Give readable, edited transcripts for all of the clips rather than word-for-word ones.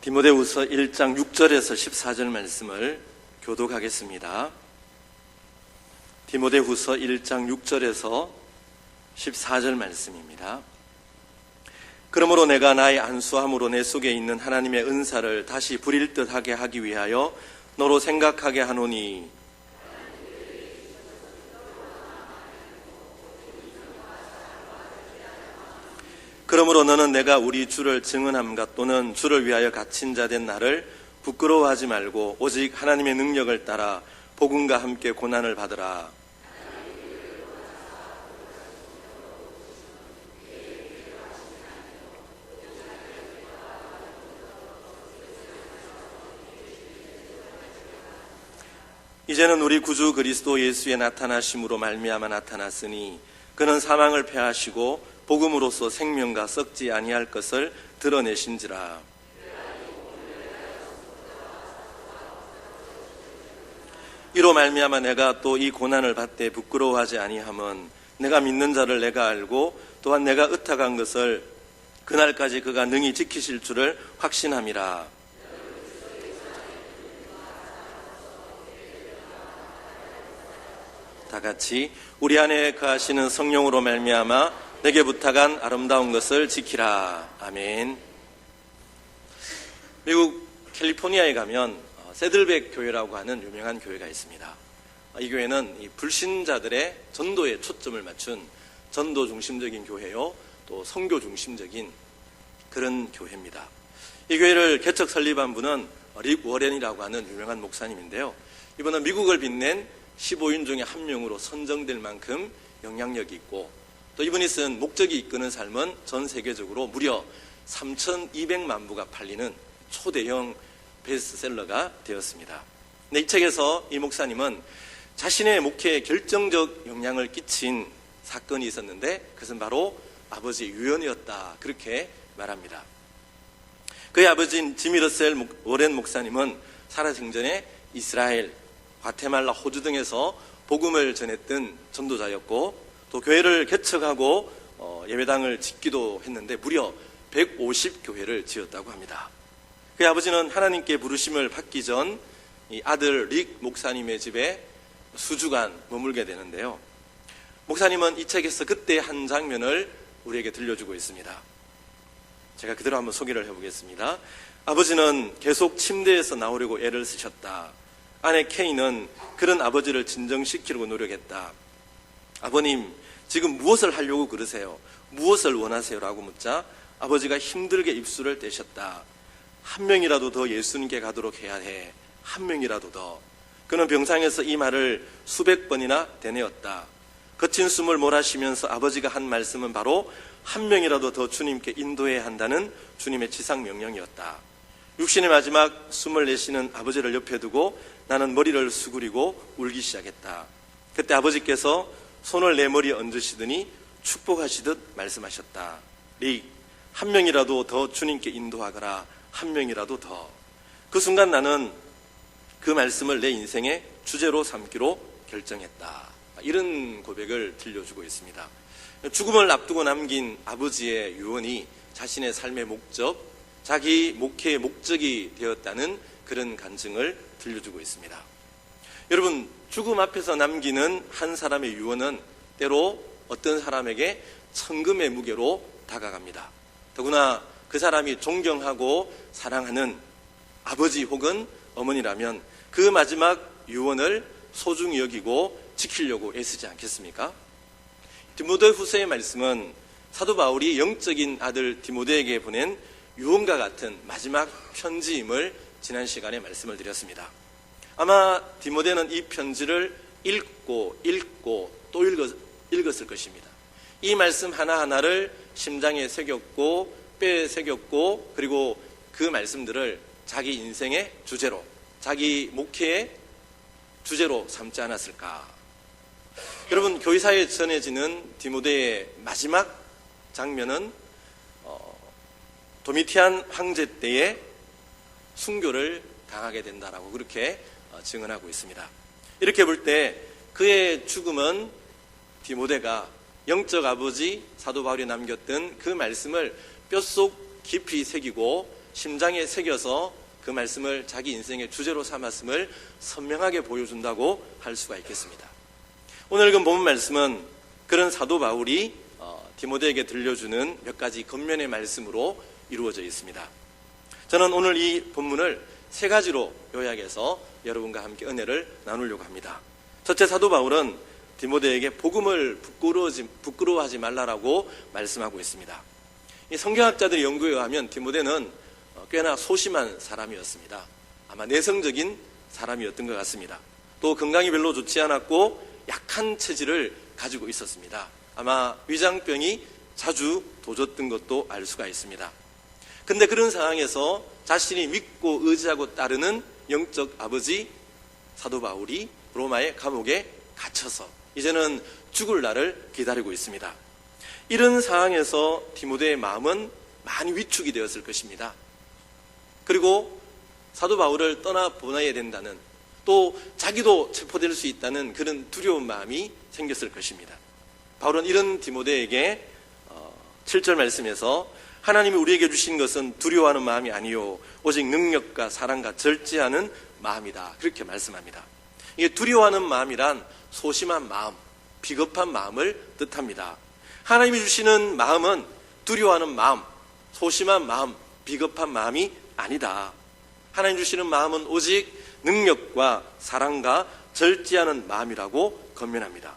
디모데후서 1장 6절에서 14절 말씀을 교독하겠습니다. 디모데후서 1장 6절에서 14절 말씀입니다. 그러므로 내가 나의 안수함으로 내 속에 있는 하나님의 은사를 다시 부릴 듯하게 하기 위하여 너로 생각하게 하노니, 그러므로 너는 내가 우리 주를 증언함과 또는 주를 위하여 갇힌 자 된 나를 부끄러워하지 말고 오직 하나님의 능력을 따라 복음과 함께 고난을 받으라. 이제는 우리 구주 그리스도 예수의 나타나심으로 말미암아 나타났으니 그는 사망을 패하시고 복음으로써 생명과 썩지 아니할 것을 드러내신지라. 이로 말미암아 내가 또 이 고난을 받되 부끄러워하지 아니함은 내가 믿는 자를 내가 알고 또한 내가 의탁한 것을 그날까지 그가 능히 지키실 줄을 확신함이라. 다 같이 우리 안에 거하시는 성령으로 말미암아 내게 부탁한 아름다운 것을 지키라. 아멘. 미국 캘리포니아에 가면 세들백 교회라고 하는 유명한 교회가 있습니다. 이 교회는 이 불신자들의 전도에 초점을 맞춘 전도 중심적인 교회요, 또 선교 중심적인 그런 교회입니다. 이 교회를 개척 설립한 분은 릭 워렌이라고 하는 유명한 목사님인데요, 이분은 미국을 빛낸 15인 중에 한 명으로 선정될 만큼 영향력이 있고, 또 이분이 쓴 목적이 이끄는 삶은 전 세계적으로 무려 3,200만 부가 팔리는 초대형 베스트셀러가 되었습니다. 근데 이 책에서 이 목사님은 자신의 목회에 결정적 영향을 끼친 사건이 있었는데 그것은 바로 아버지 유언이었다, 그렇게 말합니다. 그의 아버지인 지미 러셀 워렌 목사님은 살아생전에 이스라엘, 과테말라, 호주 등에서 복음을 전했던 전도자였고, 또 교회를 개척하고 예배당을 짓기도 했는데 무려 150교회를 지었다고 합니다. 그의 아버지는 하나님께 부르심을 받기 전 이 아들 릭 목사님의 집에 수주간 머물게 되는데요, 목사님은 이 책에서 그때 한 장면을 우리에게 들려주고 있습니다. 제가 그대로 한번 소개를 해보겠습니다. 아버지는 계속 침대에서 나오려고 애를 쓰셨다. 아내 케이는 그런 아버지를 진정시키려고 노력했다. 아버님, 지금 무엇을 하려고 그러세요? 무엇을 원하세요? 라고 묻자 아버지가 힘들게 입술을 떼셨다. 한 명이라도 더 예수님께 가도록 해야 해. 한 명이라도 더. 그는 병상에서 이 말을 수백 번이나 되뇌었다. 거친 숨을 몰아쉬면서 아버지가 한 말씀은 바로 한 명이라도 더 주님께 인도해야 한다는 주님의 지상 명령이었다. 육신의 마지막 숨을 내쉬는 아버지를 옆에 두고 나는 머리를 수그리고 울기 시작했다. 그때 아버지께서 손을 내 머리에 얹으시더니 축복하시듯 말씀하셨다. 릭, 한 명이라도 더 주님께 인도하거라. 한 명이라도 더. 그 순간 나는 그 말씀을 내 인생의 주제로 삼기로 결정했다. 이런 고백을 들려주고 있습니다. 죽음을 앞두고 남긴 아버지의 유언이 자신의 삶의 목적, 자기 목회의 목적이 되었다는 그런 간증을 들려주고 있습니다. 여러분, 죽음 앞에서 남기는 한 사람의 유언은 때로 어떤 사람에게 천금의 무게로 다가갑니다. 더구나 그 사람이 존경하고 사랑하는 아버지 혹은 어머니라면 그 마지막 유언을 소중히 여기고 지키려고 애쓰지 않겠습니까? 디모데후서의 말씀은 사도 바울이 영적인 아들 디모데에게 보낸 유언과 같은 마지막 편지임을 지난 시간에 말씀을 드렸습니다. 아마 디모데는 이 편지를 읽고 또 읽었을 것입니다. 이 말씀 하나하나를 심장에 새겼고 뼈에 새겼고, 그리고 그 말씀들을 자기 인생의 주제로, 자기 목회의 주제로 삼지 않았을까. 여러분, 교회사에 전해지는 디모데의 마지막 장면은 도미티안 황제 때에 순교를 당하게 된다라고 그렇게 증언하고 있습니다. 이렇게 볼 때 그의 죽음은 디모데가 영적 아버지 사도 바울이 남겼던 그 말씀을 뼛속 깊이 새기고 심장에 새겨서 그 말씀을 자기 인생의 주제로 삼았음을 선명하게 보여준다고 할 수가 있겠습니다. 오늘 읽은 본문 말씀은 그런 사도 바울이 디모데에게 들려주는 몇 가지 겉면의 말씀으로 이루어져 있습니다. 저는 오늘 이 본문을 세 가지로 요약해서 여러분과 함께 은혜를 나누려고 합니다. 첫째, 사도 바울은 디모데에게 복음을 부끄러워하지 말라라고 말씀하고 있습니다. 이 성경학자들의 연구에 의하면 디모데는 꽤나 소심한 사람이었습니다. 아마 내성적인 사람이었던 것 같습니다. 또 건강이 별로 좋지 않았고 약한 체질을 가지고 있었습니다. 아마 위장병이 자주 도졌던 것도 알 수가 있습니다. 근데 그런 상황에서 자신이 믿고 의지하고 따르는 영적 아버지 사도 바울이 로마의 감옥에 갇혀서 이제는 죽을 날을 기다리고 있습니다. 이런 상황에서 디모데의 마음은 많이 위축이 되었을 것입니다. 그리고 사도 바울을 떠나보내야 된다는, 또 자기도 체포될 수 있다는 그런 두려운 마음이 생겼을 것입니다. 바울은 이런 디모데에게 7절 말씀에서 하나님이 우리에게 주신 것은 두려워하는 마음이 아니요 오직 능력과 사랑과 절제하는 마음이다, 그렇게 말씀합니다. 이게 두려워하는 마음이란 소심한 마음, 비겁한 마음을 뜻합니다. 하나님이 주시는 마음은 두려워하는 마음, 소심한 마음, 비겁한 마음이 아니다. 하나님 주시는 마음은 오직 능력과 사랑과 절제하는 마음이라고 권면합니다.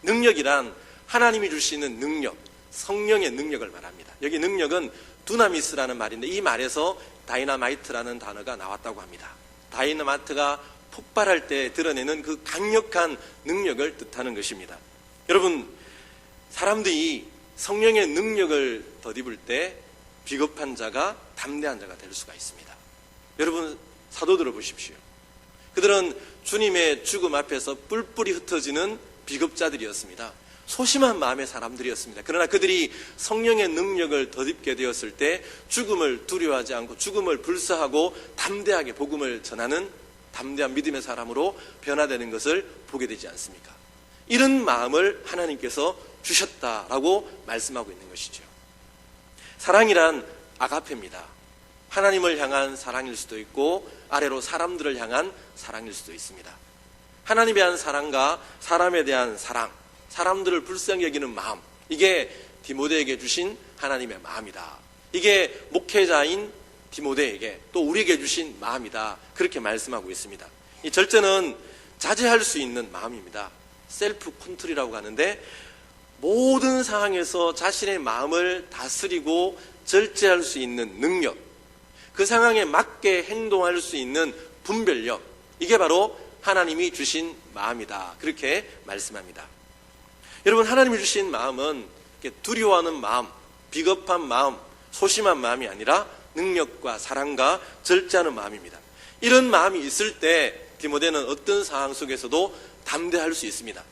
능력이란 하나님이 주시는 능력, 성령의 능력을 말합니다. 여기 능력은 두나미스라는 말인데 이 말에서 다이나마이트라는 단어가 나왔다고 합니다. 다이나마이트가 폭발할 때 드러내는 그 강력한 능력을 뜻하는 것입니다. 여러분, 사람들이 성령의 능력을 덧입을 때 비겁한 자가 담대한 자가 될 수가 있습니다. 여러분, 사도들을 보십시오. 그들은 주님의 죽음 앞에서 뿔뿔이 흩어지는 비겁자들이었습니다. 소심한 마음의 사람들이었습니다. 그러나 그들이 성령의 능력을 덧입게 되었을 때 죽음을 두려워하지 않고 죽음을 불사하고 담대하게 복음을 전하는 담대한 믿음의 사람으로 변화되는 것을 보게 되지 않습니까? 이런 마음을 하나님께서 주셨다라고 말씀하고 있는 것이죠. 사랑이란 아가페입니다. 하나님을 향한 사랑일 수도 있고 아래로 사람들을 향한 사랑일 수도 있습니다. 하나님에 대한 사랑과 사람에 대한 사랑, 사람들을 불쌍히 여기는 마음, 이게 디모데에게 주신 하나님의 마음이다. 이게 목회자인 디모데에게 또 우리에게 주신 마음이다, 그렇게 말씀하고 있습니다. 이 절제는 자제할 수 있는 마음입니다. 셀프 컨트롤이라고 하는데 모든 상황에서 자신의 마음을 다스리고 절제할 수 있는 능력, 그 상황에 맞게 행동할 수 있는 분별력, 이게 바로 하나님이 주신 마음이다, 그렇게 말씀합니다. 여러분, 하나님이 주신 마음은 두려워하는 마음, 비겁한 마음, 소심한 마음이 아니라 능력과 사랑과 절제하는 마음입니다. 이런 마음이 있을 때 디모데는 어떤 상황 속에서도 담대할 수 있습니다.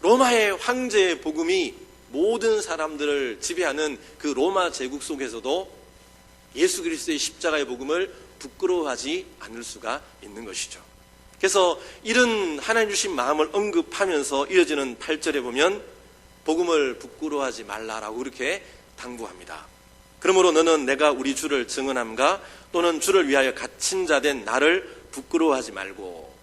로마의 황제의 복음이 모든 사람들을 지배하는 그 로마 제국 속에서도 예수 그리스도의 십자가의 복음을 부끄러워하지 않을 수가 있는 것이죠. 그래서 이런 하나님 주신 마음을 언급하면서 이어지는 8절에 보면 복음을 부끄러워하지 말라라고 이렇게 당부합니다. 그러므로 너는 내가 우리 주를 증언함과 또는 주를 위하여 갇힌 자 된 나를 부끄러워하지 말고,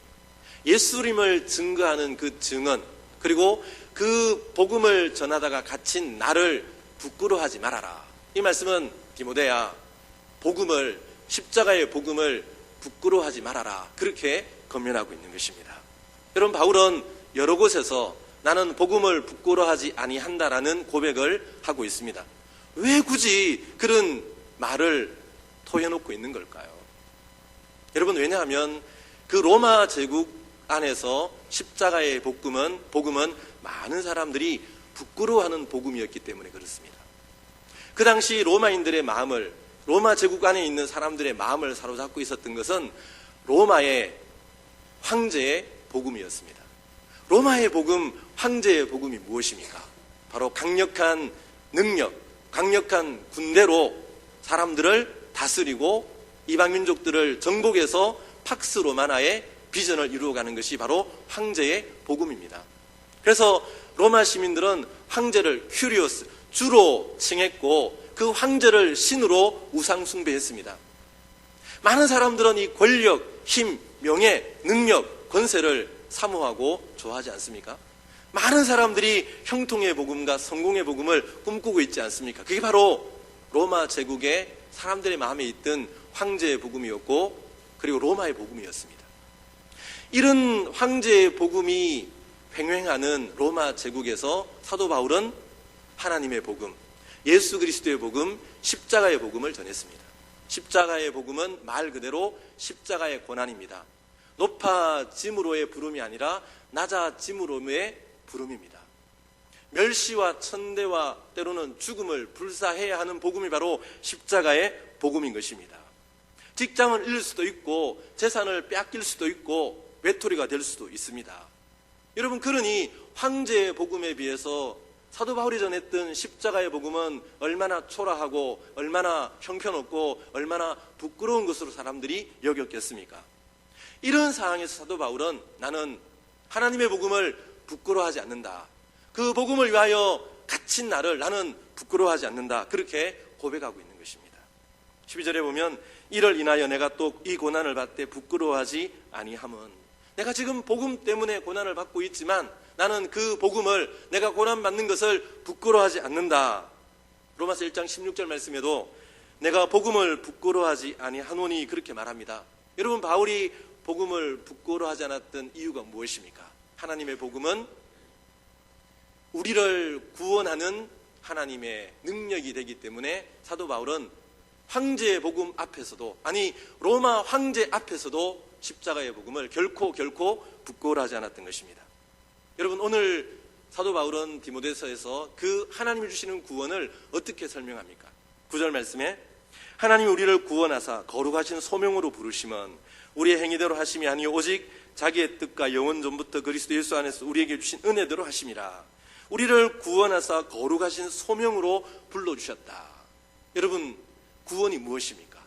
예수님을 증거하는 그 증언, 그리고 그 복음을 전하다가 갇힌 나를 부끄러워하지 말아라. 이 말씀은 디모데야, 복음을, 십자가의 복음을 부끄러워하지 말아라, 그렇게 권면하고 있는 것입니다. 여러분, 바울은 여러 곳에서 나는 복음을 부끄러워하지 아니한다라는 고백을 하고 있습니다. 왜 굳이 그런 말을 토해놓고 있는 걸까요? 여러분, 왜냐하면 그 로마 제국 안에서 십자가의 복음은 많은 사람들이 부끄러워하는 복음이었기 때문에 그렇습니다. 그 당시 로마인들의 마음을, 로마 제국 안에 있는 사람들의 마음을 사로잡고 있었던 것은 로마의 황제의 복음이었습니다. 로마의 복음, 황제의 복음이 무엇입니까? 바로 강력한 능력, 강력한 군대로 사람들을 다스리고 이방민족들을 정복해서 팍스 로마나의 비전을 이루어가는 것이 바로 황제의 복음입니다. 그래서 로마 시민들은 황제를 큐리오스, 주로 칭했고 그 그 황제를 신으로 우상 숭배했습니다. 많은 사람들은 이 권력, 힘, 명예, 능력, 권세를 사모하고 좋아하지 않습니까? 많은 사람들이 형통의 복음과 성공의 복음을 꿈꾸고 있지 않습니까? 그게 바로 로마 제국의 사람들의 마음에 있던 황제의 복음이었고, 그리고 로마의 복음이었습니다. 이런 황제의 복음이 횡행하는 로마 제국에서 사도 바울은 하나님의 복음, 예수 그리스도의 복음, 십자가의 복음을 전했습니다. 십자가의 복음은 말 그대로 십자가의 고난입니다. 높아짐으로의 부름이 아니라 낮아짐으로의 부름입니다. 멸시와 천대와 때로는 죽음을 불사해야 하는 복음이 바로 십자가의 복음인 것입니다. 직장을 잃을 수도 있고 재산을 빼앗길 수도 있고 외톨이가 될 수도 있습니다. 여러분, 그러니 황제의 복음에 비해서 사도 바울이 전했던 십자가의 복음은 얼마나 초라하고 얼마나 형편없고 얼마나 부끄러운 것으로 사람들이 여겼겠습니까? 이런 상황에서 사도 바울은 나는 하나님의 복음을 부끄러워하지 않는다. 그 복음을 위하여 갇힌 나를 나는 부끄러워하지 않는다. 그렇게 고백하고 있는 것입니다. 12절에 보면 이를 인하여 내가 또 이 고난을 받되 부끄러워하지 아니함은, 내가 지금 복음 때문에 고난을 받고 있지만 나는 그 복음을, 내가 고난받는 것을 부끄러워하지 않는다. 로마서 1장 16절 말씀에도 내가 복음을 부끄러워하지 아니하노니 그렇게 말합니다. 여러분, 바울이 복음을 부끄러워하지 않았던 이유가 무엇입니까? 하나님의 복음은 우리를 구원하는 하나님의 능력이 되기 때문에 사도 바울은 황제의 복음 앞에서도, 아니 로마 황제 앞에서도 십자가의 복음을 결코 부끄러워하지 않았던 것입니다. 여러분, 오늘 사도 바울은 디모데서에서 그 하나님이 주시는 구원을 어떻게 설명합니까? 9절 말씀에 하나님이 우리를 구원하사 거룩하신 소명으로 부르심은 우리의 행위대로 하심이 아니요 오직 자기의 뜻과 영원 전부터 그리스도 예수 안에서 우리에게 주신 은혜대로 하심이라. 우리를 구원하사 거룩하신 소명으로 불러주셨다. 여러분, 구원이 무엇입니까?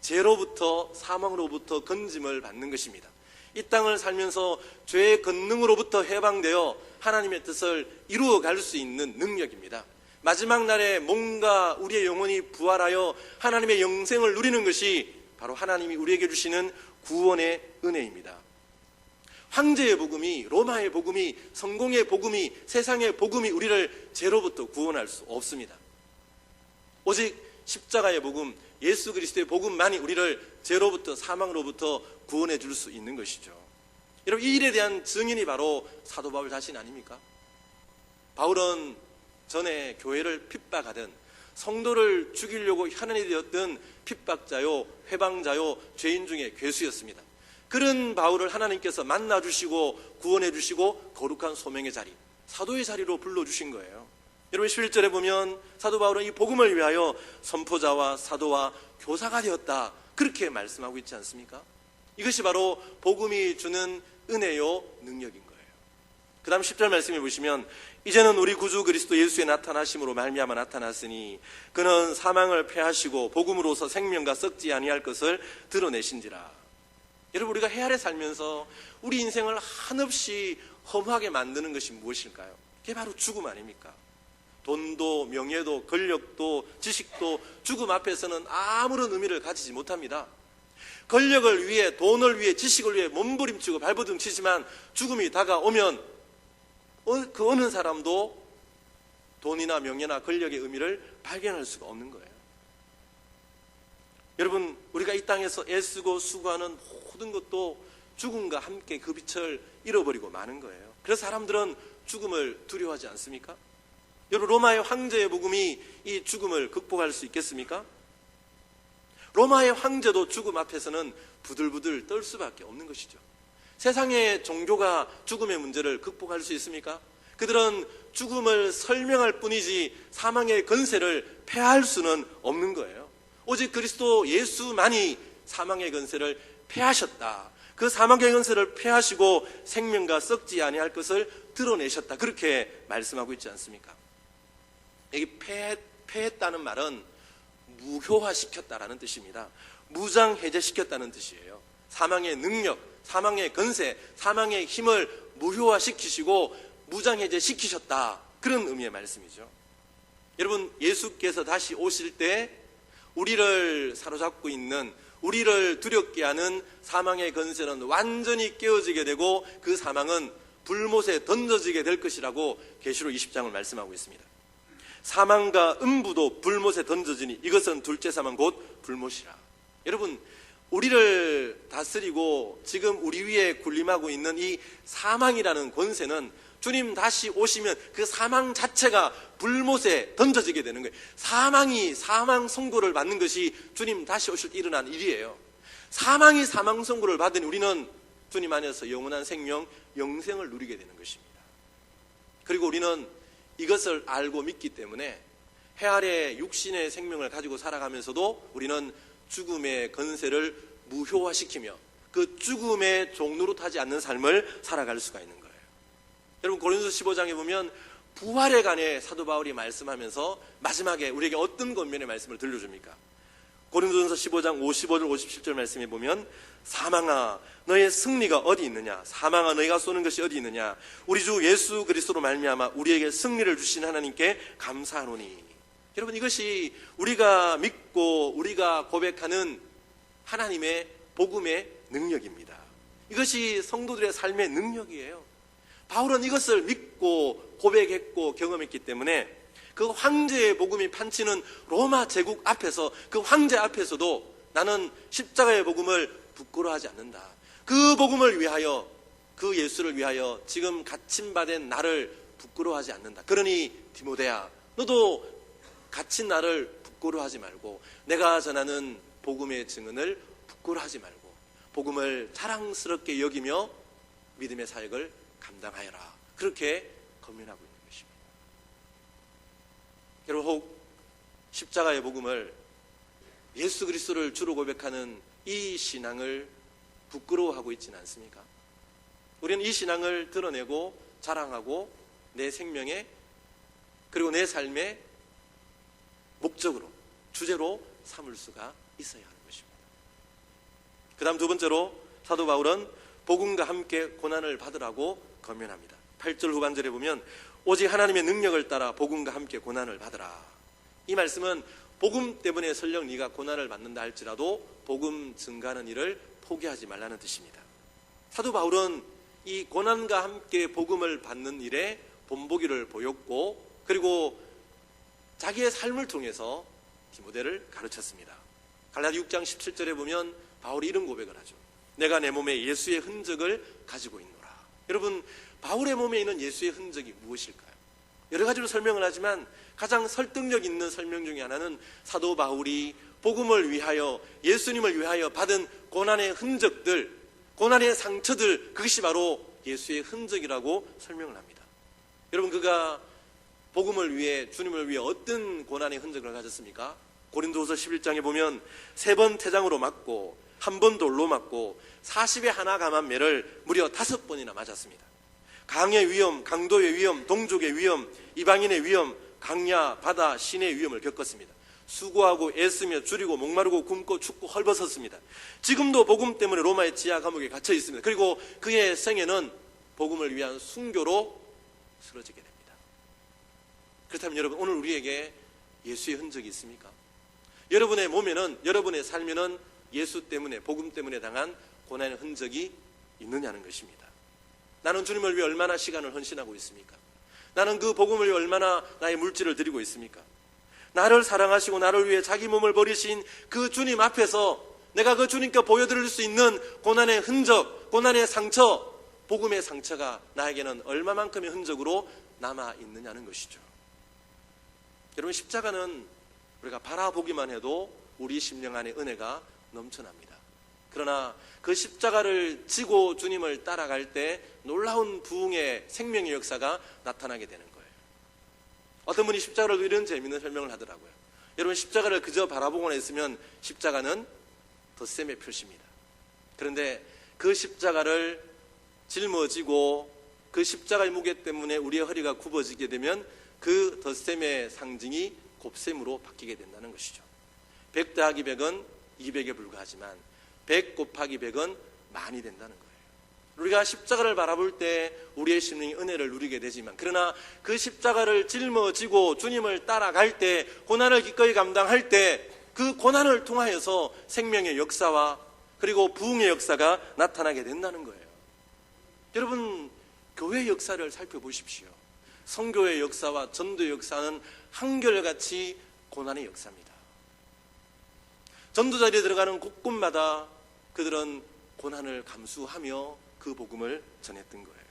죄로부터, 사망으로부터 건짐을 받는 것입니다. 이 땅을 살면서 죄의 권능으로부터 해방되어 하나님의 뜻을 이루어갈 수 있는 능력입니다. 마지막 날에 몸과 우리의 영혼이 부활하여 하나님의 영생을 누리는 것이 바로 하나님이 우리에게 주시는 구원의 은혜입니다. 황제의 복음이, 로마의 복음이, 성공의 복음이, 세상의 복음이 우리를 죄로부터 구원할 수 없습니다. 오직 십자가의 복음, 예수 그리스도의 복음만이 우리를 죄로부터, 사망으로부터 구원해 줄 수 있는 것이죠. 여러분, 이 일에 대한 증인이 바로 사도 바울 자신 아닙니까? 바울은 전에 교회를 핍박하던, 성도를 죽이려고 현안이 되었던 핍박자요, 회방자요, 죄인 중에 괴수였습니다. 그런 바울을 하나님께서 만나주시고 구원해주시고 거룩한 소명의 자리, 사도의 자리로 불러주신 거예요. 여러분, 11절에 보면 사도 바울은 이 복음을 위하여 선포자와 사도와 교사가 되었다, 그렇게 말씀하고 있지 않습니까? 이것이 바로 복음이 주는 은혜요 능력인 거예요. 그 다음 10절 말씀해 보시면 이제는 우리 구주 그리스도 예수의 나타나심으로 말미암아 나타났으니 그는 사망을 패하시고 복음으로서 생명과 썩지 아니할 것을 드러내신지라. 여러분, 우리가 해 아래 살면서 우리 인생을 한없이 허무하게 만드는 것이 무엇일까요? 그게 바로 죽음 아닙니까? 돈도 명예도 권력도 지식도 죽음 앞에서는 아무런 의미를 가지지 못합니다. 권력을 위해, 돈을 위해, 지식을 위해 몸부림치고 발버둥치지만 죽음이 다가오면 그 어느 사람도 돈이나 명예나 권력의 의미를 발견할 수가 없는 거예요. 여러분, 우리가 이 땅에서 애쓰고 수고하는 모든 것도 죽음과 함께 그 빛을 잃어버리고 마는 거예요. 그래서 사람들은 죽음을 두려워하지 않습니까? 여러분, 로마의 황제의 복음이 이 죽음을 극복할 수 있겠습니까? 로마의 황제도 죽음 앞에서는 부들부들 떨 수밖에 없는 것이죠. 세상의 종교가 죽음의 문제를 극복할 수 있습니까? 그들은 죽음을 설명할 뿐이지 사망의 권세를 패할 수는 없는 거예요. 오직 그리스도 예수만이 사망의 권세를 패하셨다. 그 사망의 권세를 패하시고 생명과 썩지 아니할 것을 드러내셨다. 그렇게 말씀하고 있지 않습니까? 여기 패했다는 말은 무효화시켰다라는 뜻입니다. 무장해제시켰다는 뜻이에요. 사망의 능력, 사망의 권세, 사망의 힘을 무효화시키시고 무장해제시키셨다, 그런 의미의 말씀이죠. 여러분, 예수께서 다시 오실 때 우리를 사로잡고 있는, 우리를 두렵게 하는 사망의 권세는 완전히 깨어지게 되고 그 사망은 불못에 던져지게 될 것이라고 계시록 20장을 말씀하고 있습니다. 사망과 음부도 불못에 던져지니 이것은 둘째 사망 곧 불못이라. 여러분, 우리를 다스리고 지금 우리 위에 군림하고 있는 이 사망이라는 권세는 주님 다시 오시면 그 사망 자체가 불못에 던져지게 되는 거예요. 사망이 사망 선고를 받는 것이 주님 다시 오실 때 일어난 일이에요. 사망이 사망 선고를 받으니 우리는 주님 안에서 영원한 생명, 영생을 누리게 되는 것입니다. 그리고 우리는 이것을 알고 믿기 때문에 해 아래 육신의 생명을 가지고 살아가면서도 우리는 죽음의 권세를 무효화시키며 그 죽음의 종로로 타지 않는 삶을 살아갈 수가 있는 거예요. 여러분, 고린도서 15장에 보면 부활에 관해 사도 바울이 말씀하면서 마지막에 우리에게 어떤 권면의 말씀을 들려줍니까? 고린도전서 15장 55절 57절 말씀에 보면 사망아 너의 승리가 어디 있느냐, 사망아 너희가 쏘는 것이 어디 있느냐, 우리 주 예수 그리스도로 말미암아 우리에게 승리를 주신 하나님께 감사하노니. 여러분, 이것이 우리가 믿고 우리가 고백하는 하나님의 복음의 능력입니다. 이것이 성도들의 삶의 능력이에요. 바울은 이것을 믿고 고백했고 경험했기 때문에 그 황제의 복음이 판치는 로마 제국 앞에서, 그 황제 앞에서도 나는 십자가의 복음을 부끄러워하지 않는다. 그 복음을 위하여, 그 예수를 위하여 지금 갇힌바된 나를 부끄러워하지 않는다. 그러니 디모데야, 너도 갇힌 나를 부끄러워하지 말고 내가 전하는 복음의 증언을 부끄러워하지 말고 복음을 자랑스럽게 여기며 믿음의 사역을 감당하여라. 그렇게 권면하고 있는 것입니다. 여러분, 혹 십자가의 복음을, 예수 그리스도를 주로 고백하는 이 신앙을 부끄러워하고 있지는 않습니까? 우리는 이 신앙을 드러내고 자랑하고 내 생명에, 그리고 내 삶의 목적으로, 주제로 삼을 수가 있어야 하는 것입니다. 그 다음 두 번째로 사도 바울은 복음과 함께 고난을 받으라고 권면합니다. 8절 후반절에 보면 오직 하나님의 능력을 따라 복음과 함께 고난을 받으라. 이 말씀은 복음 때문에 설령 네가 고난을 받는다 할지라도 복음 증가하는 일을 포기하지 말라는 뜻입니다. 사도 바울은 이 고난과 함께 복음을 받는 일에 본보기를 보였고, 그리고 자기의 삶을 통해서 디모데를 가르쳤습니다. 갈라디 6장 17절에 보면 바울이 이런 고백을 하죠. 내가 내 몸에 예수의 흔적을 가지고 있노라. 여러분, 바울의 몸에 있는 예수의 흔적이 무엇일까요? 여러 가지로 설명을 하지만 가장 설득력 있는 설명 중에 하나는 사도 바울이 복음을 위하여, 예수님을 위하여 받은 고난의 흔적들, 고난의 상처들, 그것이 바로 예수의 흔적이라고 설명을 합니다. 여러분, 그가 복음을 위해, 주님을 위해 어떤 고난의 흔적을 가졌습니까? 고린도후서 11장에 보면 3번 태장으로 맞고 1번 돌로 맞고 40에 하나 감한 매를 무려 5번이나 맞았습니다. 강의 위험, 강도의 위험, 동족의 위험, 이방인의 위험, 강야, 바다, 신의 위험을 겪었습니다. 수고하고 애쓰며 줄이고 목마르고 굶고 춥고 헐벗었습니다. 지금도 복음 때문에 로마의 지하 감옥에 갇혀 있습니다. 그리고 그의 생애는 복음을 위한 순교로 쓰러지게 됩니다. 그렇다면 여러분, 오늘 우리에게 예수의 흔적이 있습니까? 여러분의 몸에는, 여러분의 삶에는 예수 때문에, 복음 때문에 당한 고난의 흔적이 있느냐는 것입니다. 나는 주님을 위해 얼마나 시간을 헌신하고 있습니까? 나는 그 복음을 위해 얼마나 나의 물질을 드리고 있습니까? 나를 사랑하시고 나를 위해 자기 몸을 버리신 그 주님 앞에서 내가 그 주님께 보여드릴 수 있는 고난의 흔적, 고난의 상처, 복음의 상처가 나에게는 얼마만큼의 흔적으로 남아 있느냐는 것이죠. 여러분, 십자가는 우리가 바라보기만 해도 우리 심령 안에 은혜가 넘쳐납니다. 그러나 그 십자가를 지고 주님을 따라갈 때 놀라운 부흥의 생명의 역사가 나타나게 되는 거예요. 어떤 분이 십자가를 이런 재미있는 설명을 하더라고요. 여러분, 십자가를 그저 바라보고만 있으면 십자가는 덧셈의 표시입니다. 그런데 그 십자가를 짊어지고 그 십자가의 무게 때문에 우리의 허리가 굽어지게 되면 그 덧셈의 상징이 곱셈으로 바뀌게 된다는 것이죠. 100 더하기 100은 200에 불과하지만 100 곱하기 100은 만이 된다는 거예요. 우리가 십자가를 바라볼 때 우리의 심령이 은혜를 누리게 되지만, 그러나 그 십자가를 짊어지고 주님을 따라갈 때, 고난을 기꺼이 감당할 때 그 고난을 통하여서 생명의 역사와 그리고 부흥의 역사가 나타나게 된다는 거예요. 여러분, 교회 역사를 살펴보십시오. 선교의 역사와 전도의 역사는 한결같이 고난의 역사입니다. 전도자리에 들어가는 곳곳마다 그들은 고난을 감수하며 그 복음을 전했던 거예요.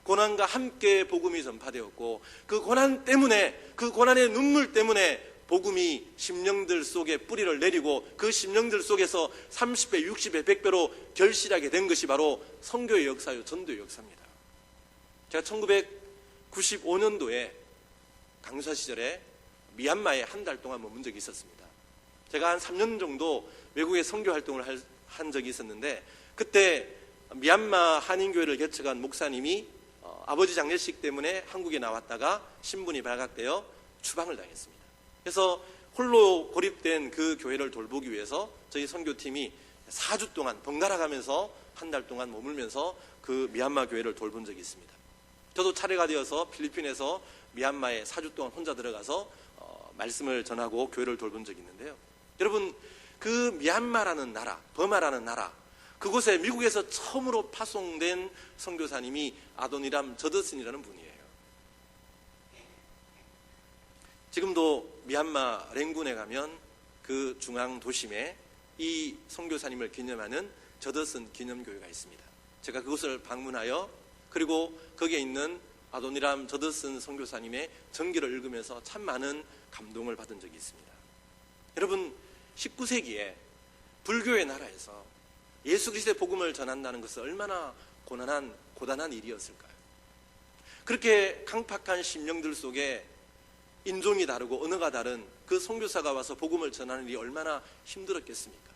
고난과 함께 복음이 전파되었고, 그 고난 때문에, 그 고난의 눈물 때문에 복음이 심령들 속에 뿌리를 내리고 그 심령들 속에서 30배, 60배, 100배로 결실하게 된 것이 바로 선교의 역사요, 전도의 역사입니다. 제가 1995년도에 강사 시절에 미얀마에 한 달 동안 머문 적이 있었습니다. 제가 한 3년 정도 외국에 선교 활동을 한 적이 있었는데, 그때 미얀마 한인교회를 개척한 목사님이 아버지 장례식 때문에 한국에 나왔다가 신분이 발각되어 추방을 당했습니다. 그래서 홀로 고립된 그 교회를 돌보기 위해서 저희 선교팀이 4주 동안 번갈아 가면서 한 달 동안 머물면서 그 미얀마 교회를 돌본 적이 있습니다. 저도 차례가 되어서 필리핀에서 미얀마에 4주 동안 혼자 들어가서 말씀을 전하고 교회를 돌본 적이 있는데요. 여러분, 그 미얀마라는 나라, 버마라는 나라, 그곳에 미국에서 처음으로 파송된 선교사님이 아도니람 저더슨이라는 분이에요. 지금도 미얀마 랭군에 가면 그 중앙 도심에 이 선교사님을 기념하는 저더슨 기념교회가 있습니다. 제가 그곳을 방문하여 그리고 거기에 있는 아도니람 저더슨 선교사님의 전기를 읽으면서 참 많은 감동을 받은 적이 있습니다. 여러분, 19세기에 불교의 나라에서 예수 그리스도의 복음을 전한다는 것은 얼마나 고단한 일이었을까요? 그렇게 강팍한 심령들 속에 인종이 다르고 언어가 다른 그 선교사가 와서 복음을 전하는 일이 얼마나 힘들었겠습니까?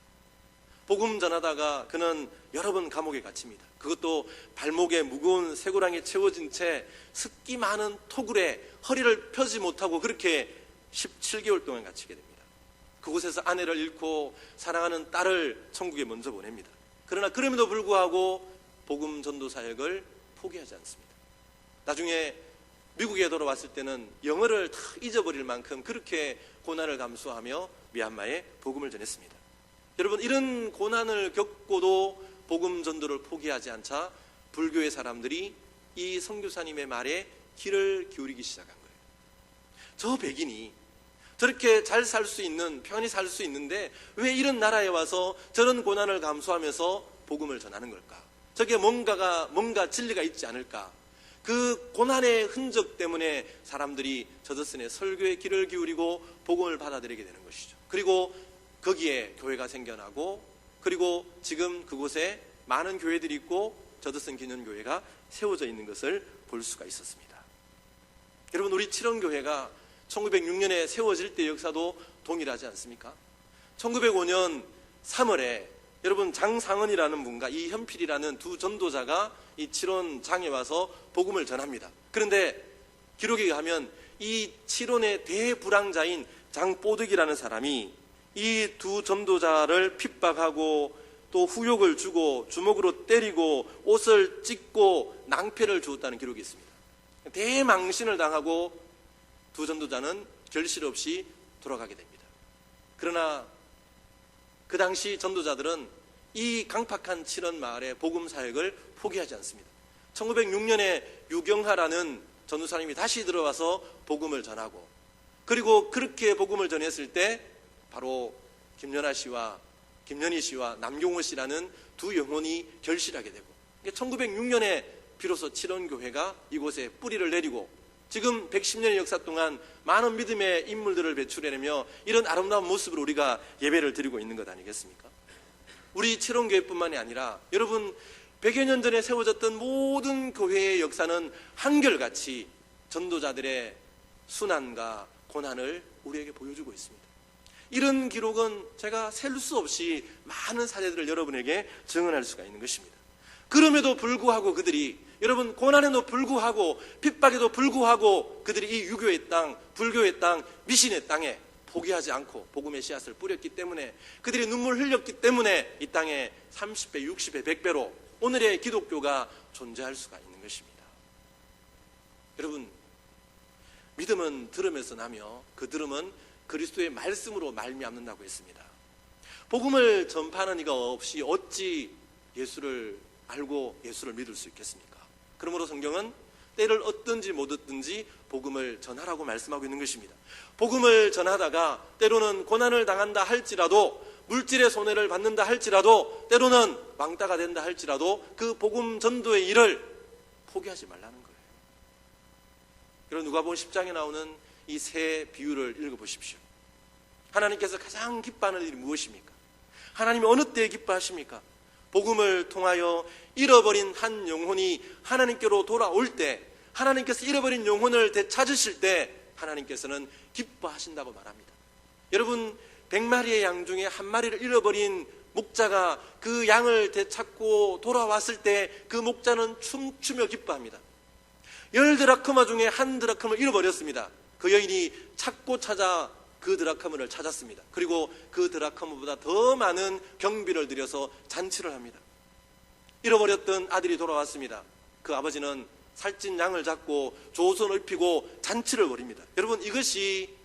복음 전하다가 그는 여러 번 감옥에 갇힙니다. 그것도 발목에 무거운 쇠고랑이 채워진 채 습기 많은 토굴에 허리를 펴지 못하고 그렇게 17개월 동안 갇히게 됩니다. 그곳에서 아내를 잃고 사랑하는 딸을 천국에 먼저 보냅니다. 그러나 그럼에도 불구하고 복음 전도 사역을 포기하지 않습니다. 나중에 미국에 돌아왔을 때는 영어를 다 잊어버릴 만큼 그렇게 고난을 감수하며 미얀마에 복음을 전했습니다. 여러분, 이런 고난을 겪고도 복음 전도를 포기하지 않자 불교의 사람들이 이 선교사님의 말에 귀를 기울이기 시작한 거예요. 저 백인이 저렇게 잘 살 수 있는, 편히 살 수 있는데 왜 이런 나라에 와서 저런 고난을 감수하면서 복음을 전하는 걸까? 저게 뭔가 진리가 있지 않을까? 그 고난의 흔적 때문에 사람들이 저더슨의 설교에 귀를 기울이고 복음을 받아들이게 되는 것이죠. 그리고 거기에 교회가 생겨나고, 그리고 지금 그곳에 많은 교회들이 있고 저더슨 기념교회가 세워져 있는 것을 볼 수가 있었습니다. 여러분, 우리 칠원교회가 1906년에 세워질 때 역사도 동일하지 않습니까? 1905년 3월에 여러분, 장상은이라는 분과 이현필이라는 두 전도자가 이 칠원장에 와서 복음을 전합니다. 그런데 기록에 의하면 이 칠원의 대불황자인 장뽀득이라는 사람이 이 두 전도자를 핍박하고 또 후욕을 주고 주먹으로 때리고 옷을 찢고 낭패를 주었다는 기록이 있습니다. 대망신을 당하고 두 전도자는 결실 없이 돌아가게 됩니다. 그러나 그 당시 전도자들은 이 강팍한 칠원 마을의 복음 사역을 포기하지 않습니다. 1906년에 유경하라는 전도사님이 다시 들어와서 복음을 전하고, 그리고 그렇게 복음을 전했을 때 바로 김연아 씨와 김연희 씨와 남경호 씨라는 두 영혼이 결실하게 되고, 1906년에 비로소 칠원교회가 이곳에 뿌리를 내리고 지금 110년의 역사 동안 많은 믿음의 인물들을 배출해내며 이런 아름다운 모습으로 우리가 예배를 드리고 있는 것 아니겠습니까? 우리 칠원교회뿐만이 아니라 여러분, 100여 년 전에 세워졌던 모든 교회의 역사는 한결같이 전도자들의 순환과 고난을 우리에게 보여주고 있습니다. 이런 기록은 제가 셀 수 없이 많은 사례들을 여러분에게 증언할 수가 있는 것입니다. 그럼에도 불구하고 그들이, 여러분, 고난에도 불구하고 핍박에도 불구하고 그들이 이 유교의 땅, 불교의 땅, 미신의 땅에 포기하지 않고 복음의 씨앗을 뿌렸기 때문에, 그들이 눈물 흘렸기 때문에 이 땅에 30배, 60배, 100배로 오늘의 기독교가 존재할 수가 있는 것입니다. 여러분, 믿음은 들음에서 나며 그 들음은 그리스도의 말씀으로 말미암는다고 했습니다. 복음을 전파하는 이가 없이 어찌 예수를 알고 예수를 믿을 수 있겠습니까? 그러므로 성경은 때를 얻든지 못 얻든지 복음을 전하라고 말씀하고 있는 것입니다. 복음을 전하다가 때로는 고난을 당한다 할지라도, 물질의 손해를 받는다 할지라도, 때로는 왕따가 된다 할지라도 그 복음 전도의 일을 포기하지 말라는 거예요. 여러분, 누가복음 10장에 나오는 이 새 비유를 읽어보십시오. 하나님께서 가장 기뻐하는 일이 무엇입니까? 하나님이 어느 때에 기뻐하십니까? 복음을 통하여 잃어버린 한 영혼이 하나님께로 돌아올 때, 하나님께서 잃어버린 영혼을 되찾으실 때 하나님께서는 기뻐하신다고 말합니다. 여러분, 100마리의 양 중에 한 마리를 잃어버린 목자가 그 양을 되찾고 돌아왔을 때 그 목자는 춤추며 기뻐합니다. 10드라크마 중에 한 드라크마를 잃어버렸습니다. 그 여인이 찾고 찾아 그 드라크마를 찾았습니다. 그리고 그 드라크마보다 더 많은 경비를 들여서 잔치를 합니다. 잃어버렸던 아들이 돌아왔습니다. 그 아버지는 살찐 양을 잡고 조선을 입히고 잔치를 벌입니다. 여러분, 이것이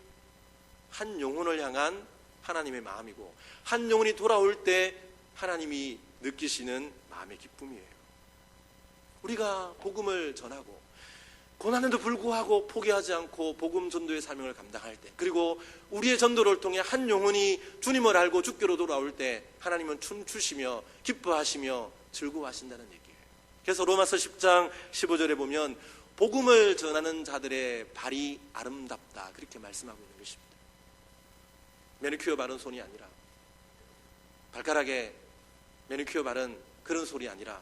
한 영혼을 향한 하나님의 마음이고, 한 영혼이 돌아올 때 하나님이 느끼시는 마음의 기쁨이에요. 우리가 복음을 전하고 고난에도 불구하고 포기하지 않고 복음 전도의 사명을 감당할 때, 그리고 우리의 전도를 통해 한 영혼이 주님을 알고 주께로 돌아올 때 하나님은 춤추시며 기뻐하시며 즐거워하신다는 얘기예요. 그래서 로마서 10장 15절에 보면 복음을 전하는 자들의 발이 아름답다, 그렇게 말씀하고 있는 것입니다. 매니큐어 바른 손이 아니라, 발가락에 매니큐어 바른 그런 손이 아니라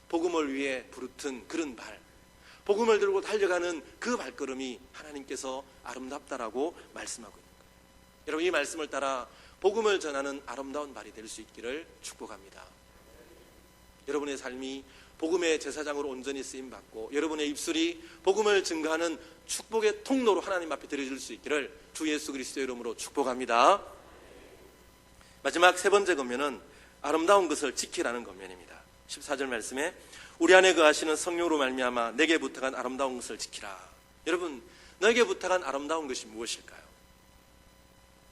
복음을 위해 부르튼 그런 발, 복음을 들고 달려가는 그 발걸음이 하나님께서 아름답다라고 말씀하고 있는 거예요. 여러분, 이 말씀을 따라 복음을 전하는 아름다운 발이 될 수 있기를 축복합니다. 여러분의 삶이 복음의 제사장으로 온전히 쓰임받고 여러분의 입술이 복음을 증거하는 축복의 통로로 하나님 앞에 드려질 수 있기를 주 예수 그리스도의 이름으로 축복합니다. 마지막 세 번째 권면은 아름다운 것을 지키라는 권면입니다. 14절 말씀에 우리 안에 거하시는 성령으로 말미암아 내게 부탁한 아름다운 것을 지키라. 여러분, 너에게 부탁한 아름다운 것이 무엇일까요?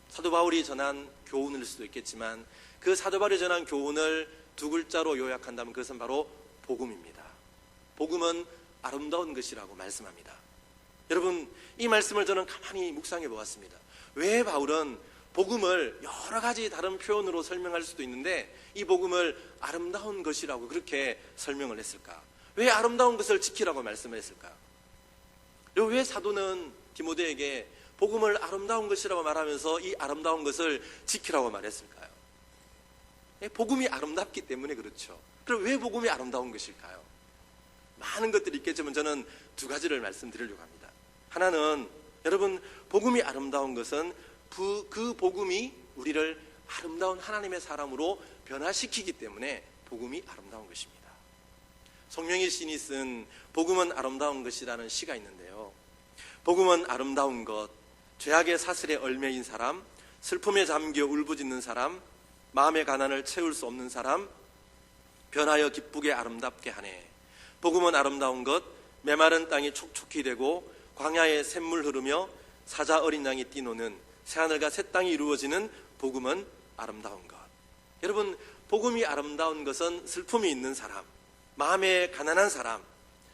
사도 바울이 전한 교훈일 수도 있겠지만 그 사도 바울이 전한 교훈을 두 글자로 요약한다면 그것은 바로 복음입니다. 복음은 아름다운 것이라고 말씀합니다. 여러분, 이 말씀을 저는 가만히 묵상해 보았습니다. 왜 바울은 복음을 여러 가지 다른 표현으로 설명할 수도 있는데 이 복음을 아름다운 것이라고 그렇게 설명을 했을까? 왜 아름다운 것을 지키라고 말씀을 했을까? 그리고 왜 사도는 디모데에게 복음을 아름다운 것이라고 말하면서 이 아름다운 것을 지키라고 말했을까요? 복음이 아름답기 때문에 그렇죠. 그럼 왜 복음이 아름다운 것일까요? 많은 것들이 있겠지만 저는 두 가지를 말씀드리려고 합니다. 하나는, 여러분, 복음이 아름다운 것은 그 복음이 우리를 아름다운 하나님의 사람으로 변화시키기 때문에 복음이 아름다운 것입니다. 송명희 시인이 쓴 복음은 아름다운 것이라는 시가 있는데요, 복음은 아름다운 것, 죄악의 사슬에 얽매인 사람, 슬픔에 잠겨 울부짖는 사람, 마음의 가난을 채울 수 없는 사람, 변하여 기쁘게 아름답게 하네. 복음은 아름다운 것, 메마른 땅이 촉촉히 되고 광야에 샘물 흐르며 사자 어린 양이 뛰노는 새하늘과 새 땅이 이루어지는 복음은 아름다운 것. 여러분, 복음이 아름다운 것은 슬픔이 있는 사람, 마음에 가난한 사람,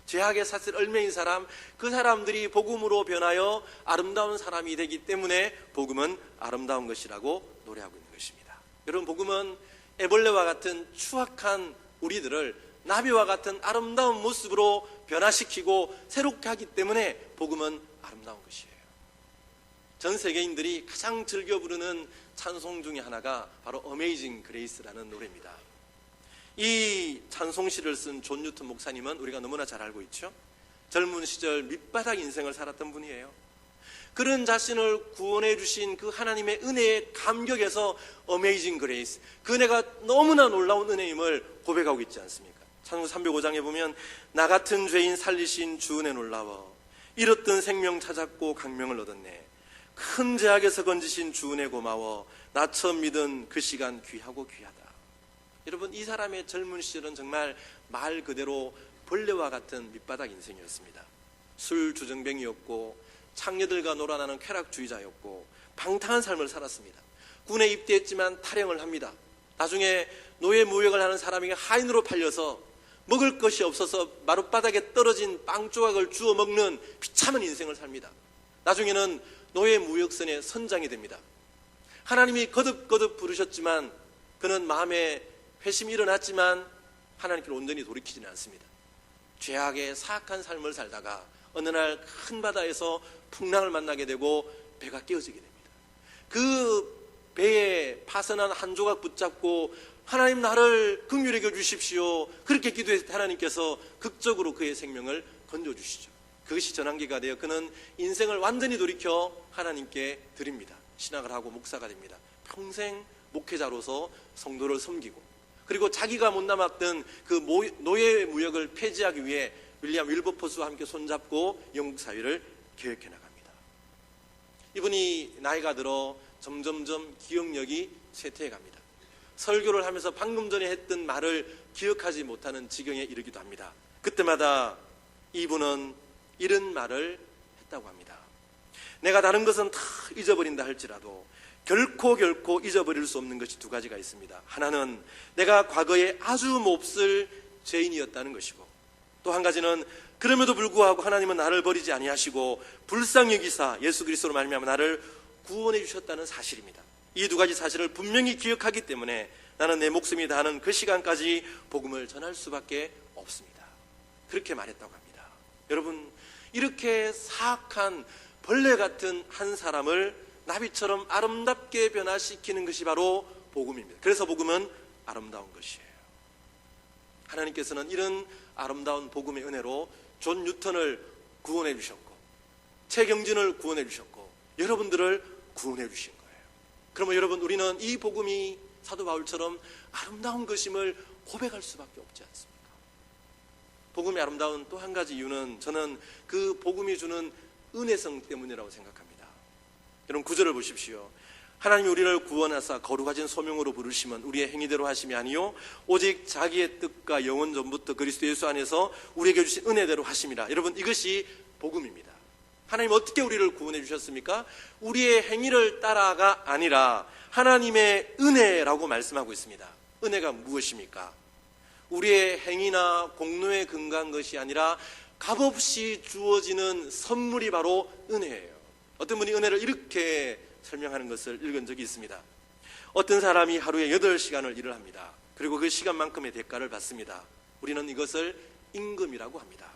죄악의 사슬 얽매인 사람, 그 사람들이 복음으로 변하여 아름다운 사람이 되기 때문에 복음은 아름다운 것이라고 노래하고 있는 것입니다. 여러분, 복음은 애벌레와 같은 추악한 우리들을 나비와 같은 아름다운 모습으로 변화시키고 새롭게 하기 때문에 복음은 아름다운 것이에요. 전 세계인들이 가장 즐겨 부르는 찬송 중에 하나가 바로 어메이징 그레이스라는 노래입니다. 이 찬송시를 쓴 존 뉴턴 목사님은 우리가 너무나 잘 알고 있죠. 젊은 시절 밑바닥 인생을 살았던 분이에요. 그런 자신을 구원해 주신 그 하나님의 은혜의 감격에서 어메이징 그레이스, 그 은혜가 너무나 놀라운 은혜임을 고백하고 있지 않습니까? 찬송 305장에 보면 나 같은 죄인 살리신 주 은혜 놀라워 잃었던 생명 찾았고 강명을 얻었네. 큰 죄악에서 건지신 주 은혜 고마워 나 처음 믿은 그 시간 귀하고 귀하다. 여러분, 이 사람의 젊은 시절은 정말 말 그대로 벌레와 같은 밑바닥 인생이었습니다. 술 주정뱅이였고 창녀들과 놀아나는 쾌락주의자였고 방탕한 삶을 살았습니다. 군에 입대했지만 탈영을 합니다. 나중에 노예 무역을 하는 사람에게 하인으로 팔려서 먹을 것이 없어서 마룻바닥에 떨어진 빵 조각을 주워 먹는 비참한 인생을 삽니다. 나중에는 노예 무역선의 선장이 됩니다. 하나님이 거듭거듭 부르셨지만 그는 마음에 회심이 일어났지만 하나님께로 온전히 돌이키지는 않습니다. 죄악의 사악한 삶을 살다가 어느 날 큰 바다에서 풍랑을 만나게 되고 배가 깨어지게 됩니다. 그 배에 파선한 한 조각 붙잡고 하나님, 나를 긍휼히 여겨 주십시오, 그렇게 기도했을 때 하나님께서 극적으로 그의 생명을 건져주시죠. 그것이 전환기가 되어 그는 인생을 완전히 돌이켜 하나님께 드립니다. 신학을 하고 목사가 됩니다. 평생 목회자로서 성도를 섬기고, 그리고 자기가 못 남았던 그 노예 무역을 폐지하기 위해 윌리엄 윌버포스와 함께 손잡고 영국 사회를 개혁해 나갑니다. 이분이 나이가 들어 점점점 기억력이 쇠퇴해 갑니다. 설교를 하면서 방금 전에 했던 말을 기억하지 못하는 지경에 이르기도 합니다. 그때마다 이분은 이런 말을 했다고 합니다. 내가 다른 것은 다 잊어버린다 할지라도 결코 잊어버릴 수 없는 것이 두 가지가 있습니다. 하나는 내가 과거에 아주 몹쓸 죄인이었다는 것이고, 또 한 가지는 그럼에도 불구하고 하나님은 나를 버리지 아니하시고 불쌍히 여기사 예수 그리스도로 말미암아 나를 구원해 주셨다는 사실입니다. 이 두 가지 사실을 분명히 기억하기 때문에 나는 내 목숨이 다하는 그 시간까지 복음을 전할 수밖에 없습니다. 그렇게 말했다고 합니다. 여러분, 이렇게 사악한 벌레 같은 한 사람을 나비처럼 아름답게 변화시키는 것이 바로 복음입니다. 그래서 복음은 아름다운 것이에요. 하나님께서는 이런 아름다운 복음의 은혜로 존 뉴턴을 구원해 주셨고, 최경진을 구원해 주셨고, 여러분들을 구원해 주신 거예요. 그러면 여러분, 우리는 이 복음이 사도 바울처럼 아름다운 것임을 고백할 수밖에 없지 않습니까? 복음이 아름다운 또 한 가지 이유는 저는 그 복음이 주는 은혜성 때문이라고 생각합니다. 여러분, 9절을 보십시오. 하나님이 우리를 구원하사 거룩하신 소명으로 부르심은 우리의 행위대로 하심이 아니요 오직 자기의 뜻과 영원 전부터 그리스도 예수 안에서 우리에게 주신 은혜대로 하심이라. 여러분, 이것이 복음입니다. 하나님 어떻게 우리를 구원해 주셨습니까? 우리의 행위를 따라가 아니라 하나님의 은혜라고 말씀하고 있습니다. 은혜가 무엇입니까? 우리의 행위나 공로에 근거한 것이 아니라 값없이 주어지는 선물이 바로 은혜예요. 어떤 분이 은혜를 이렇게 설명하는 것을 읽은 적이 있습니다. 어떤 사람이 하루에 8시간을 일을 합니다. 그리고 그 시간만큼의 대가를 받습니다. 우리는 이것을 임금이라고 합니다.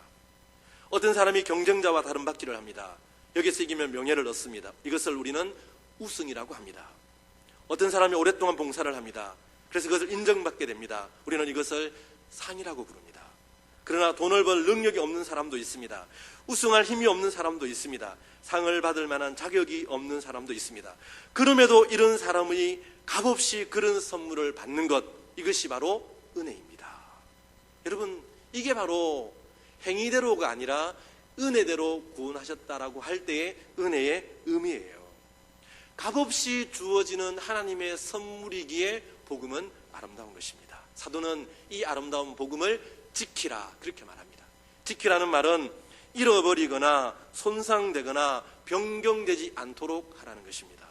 어떤 사람이 경쟁자와 다름받기를 합니다. 여기서 이기면 명예를 얻습니다. 이것을 우리는 우승이라고 합니다. 어떤 사람이 오랫동안 봉사를 합니다. 그래서 그것을 인정받게 됩니다. 우리는 이것을 상이라고 부릅니다. 그러나 돈을 벌 능력이 없는 사람도 있습니다. 우승할 힘이 없는 사람도 있습니다. 상을 받을 만한 자격이 없는 사람도 있습니다. 그럼에도 이런 사람이 값없이 그런 선물을 받는 것, 이것이 바로 은혜입니다. 여러분, 이게 바로 행위대로가 아니라 은혜대로 구원하셨다라고 할 때의 은혜의 의미예요. 값없이 주어지는 하나님의 선물이기에 복음은 아름다운 것입니다. 사도는 이 아름다운 복음을 지키라, 그렇게 말합니다. 지키라는 말은 잃어버리거나 손상되거나 변경되지 않도록 하라는 것입니다.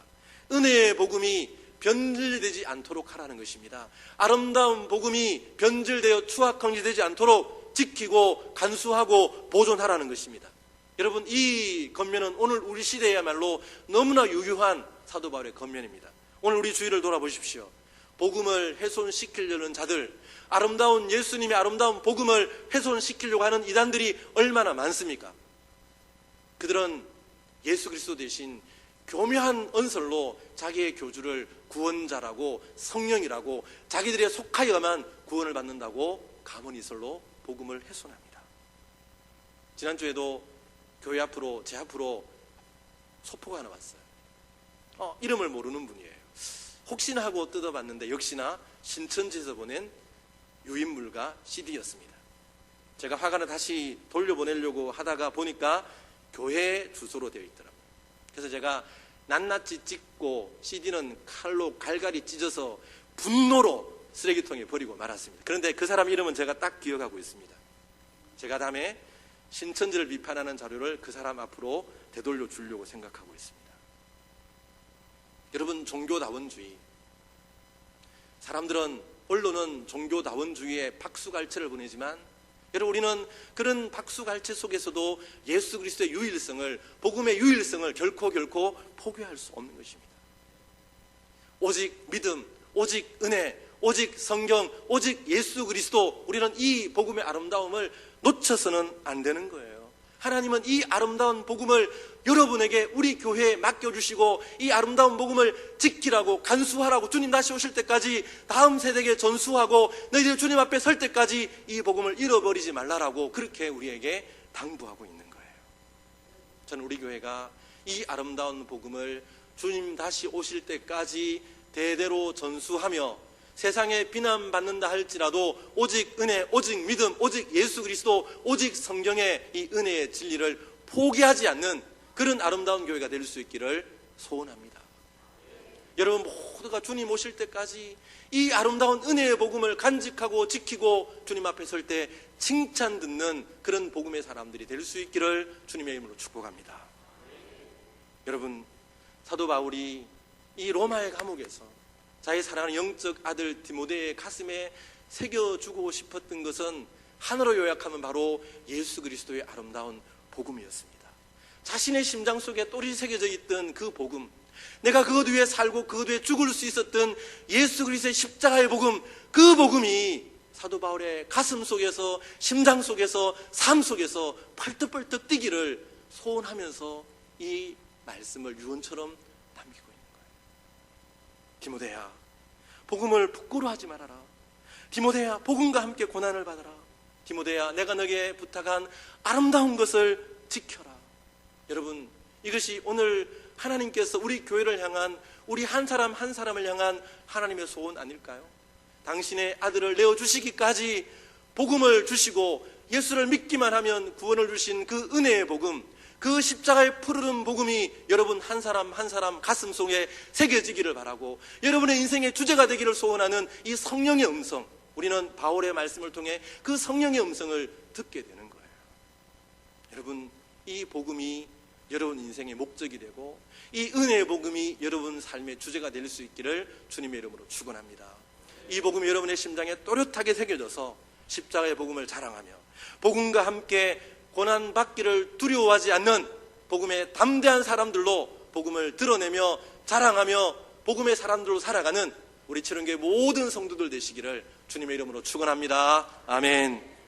은혜의 복음이 변질되지 않도록 하라는 것입니다. 아름다운 복음이 변질되어 추악한지되지 않도록 지키고 간수하고 보존하라는 것입니다. 여러분, 이 겉면은 오늘 우리 시대야말로 너무나 유효한 사도 바울의 겉면입니다. 오늘 우리 주위를 돌아보십시오. 복음을 훼손시키려는 자들, 아름다운 예수님의 아름다운 복음을 훼손시키려고 하는 이단들이 얼마나 많습니까? 그들은 예수 그리스도 대신 교묘한 언설로 자기의 교주를 구원자라고 성령이라고 자기들의 속하여만 구원을 받는다고 가문이설로 복음을 훼손합니다. 지난주에도 교회 앞으로, 제 앞으로 소포가 하나 왔어요. 이름을 모르는 분이에요. 혹시나 하고 뜯어봤는데 역시나 신천지에서 보낸 유인물과 CD였습니다. 제가 화관을 다시 돌려보내려고 하다가 보니까 교회 주소로 되어 있더라고요. 그래서 제가 낱낱이 찍고 CD는 칼로 갈갈이 찢어서 분노로 쓰레기통에 버리고 말았습니다. 그런데 그 사람 이름은 제가 딱 기억하고 있습니다. 제가 다음에 신천지를 비판하는 자료를 그 사람 앞으로 되돌려 주려고 생각하고 있습니다. 여러분, 종교다원주의, 사람들은, 언론은 종교다원주의에 박수갈채를 보내지만 여러분, 우리는 그런 박수갈채 속에서도 예수 그리스도의 유일성을, 복음의 유일성을 결코 포기할 수 없는 것입니다. 오직 믿음, 오직 은혜, 오직 성경, 오직 예수 그리스도, 우리는 이 복음의 아름다움을 놓쳐서는 안 되는 거예요. 하나님은 이 아름다운 복음을 여러분에게, 우리 교회에 맡겨주시고 이 아름다운 복음을 지키라고, 간수하라고, 주님 다시 오실 때까지 다음 세대에게 전수하고 너희들 주님 앞에 설 때까지 이 복음을 잃어버리지 말라라고 그렇게 우리에게 당부하고 있는 거예요. 저는 우리 교회가 이 아름다운 복음을 주님 다시 오실 때까지 대대로 전수하며 세상에 비난받는다 할지라도 오직 은혜, 오직 믿음, 오직 예수 그리스도, 오직 성경의 이 은혜의 진리를 포기하지 않는 그런 아름다운 교회가 될 수 있기를 소원합니다. 여러분 모두가 주님 오실 때까지 이 아름다운 은혜의 복음을 간직하고 지키고 주님 앞에 설 때 칭찬 듣는 그런 복음의 사람들이 될 수 있기를 주님의 이름으로 축복합니다. 여러분, 사도 바울이 이 로마의 감옥에서 자기 사랑하는 영적 아들 디모데의 가슴에 새겨주고 싶었던 것은 하나로 요약하면 바로 예수 그리스도의 아름다운 복음이었습니다. 자신의 심장 속에 똘이 새겨져 있던 그 복음, 내가 그것 위에 살고 그것 위에 죽을 수 있었던 예수 그리스도의 십자가의 복음, 그 복음이 사도 바울의 가슴 속에서, 심장 속에서, 삶 속에서 펄떡펄떡 뛰기를 소원하면서 이 말씀을 유언처럼 남기고 있는 거예요. 디모데야, 복음을 부끄러워하지 말아라. 디모데야, 복음과 함께 고난을 받아라. 디모데야, 내가 너에게 부탁한 아름다운 것을 지켜라. 여러분, 이것이 오늘 하나님께서 우리 교회를 향한, 우리 한 사람 한 사람을 향한 하나님의 소원 아닐까요? 당신의 아들을 내어주시기까지 복음을 주시고 예수를 믿기만 하면 구원을 주신 그 은혜의 복음, 그 십자가의 푸르른 복음이 여러분 한 사람 한 사람 가슴 속에 새겨지기를 바라고, 여러분의 인생의 주제가 되기를 소원하는 이 성령의 음성, 우리는 바울의 말씀을 통해 그 성령의 음성을 듣게 되는 거예요. 여러분, 이 복음이 여러분 인생의 목적이 되고 이 은혜의 복음이 여러분 삶의 주제가 될 수 있기를 주님의 이름으로 축원합니다. 이 복음이 여러분의 심장에 또렷하게 새겨져서 십자가의 복음을 자랑하며 복음과 함께 고난받기를 두려워하지 않는 복음의 담대한 사람들로 복음을 드러내며 자랑하며 복음의 사람들로 살아가는 우리 칠원교회 모든 성도들 되시기를 주님의 이름으로 축원합니다. 아멘.